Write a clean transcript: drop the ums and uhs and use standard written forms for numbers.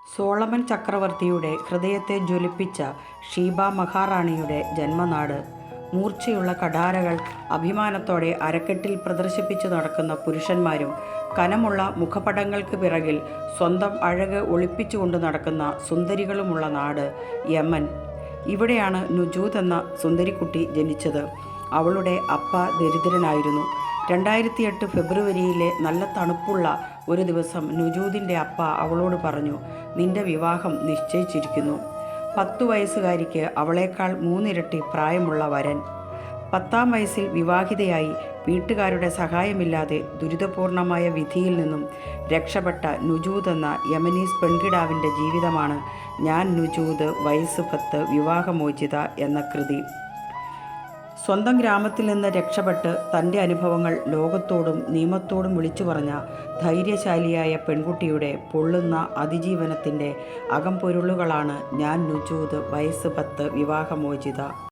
Solomon ചക്രവർത്തിയുടെ ഹൃദയത്തെ ജ്വലിപ്പിച്ച ഷീബ മഹാറാണിയുടെ ജന്മനാട്. മൂർച്ചയുള്ള കഠാരകൾ അഭിമാനത്തോടെ അരക്കെട്ടിൽ പ്രദർശിപ്പിച്ചു നടക്കുന്ന പുരുഷന്മാരും കനമുള്ള മുഖപടങ്ങൾക്ക് പിറകിൽ സ്വന്തം അഴക് ഒളിപ്പിച്ചുകൊണ്ട് നടക്കുന്ന സുന്ദരികളുമുള്ള നാട് യമൻ. ഇവിടെയാണ് നുജൂദ് എന്ന സുന്ദരിക്കുട്ടി ജനിച്ചത്. അവളുടെ അപ്പ ദരിദ്രനായിരുന്നു. 2008 ഫെബ്രുവരിയിലെ നല്ല തണുപ്പുള്ള ഒരു ദിവസം നുജൂദിൻ്റെ അപ്പ അവളോട് പറഞ്ഞു, നിന്റെ വിവാഹം നിശ്ചയിച്ചിരിക്കുന്നു. 10 വയസ്സുകാരിക്ക് അവളേക്കാൾ 3 ഇരട്ടി പ്രായമുള്ള വരൻ. 10ാം വയസ്സിൽ വിവാഹിതയായി വീട്ടുകാരുടെ സഹായമില്ലാതെ ദുരിതപൂർണമായ വിധിയിൽ നിന്നും രക്ഷപ്പെട്ട നുജൂദ് എന്ന യമനീസ് പെൺകിടാവിൻ്റെ ജീവിതമാണ് ഞാൻ നുജൂദ് വയസ്സ് 10 വിവാഹമോചിത എന്ന കൃതി. സ്വന്തം ഗ്രാമത്തിൽ നിന്ന് രക്ഷപ്പെട്ട് തൻ്റെ അനുഭവങ്ങൾ ലോകത്തോടും നിയമത്തോടും വിളിച്ചു പറഞ്ഞ ധൈര്യശാലിയായ പെൺകുട്ടിയുടെ പൊള്ളുന്ന അതിജീവനത്തിൻ്റെ അകംപൊരുളുകളാണ് ഞാൻ നുജൂദ് വയസ്സ് 10 വിവാഹമോചിത.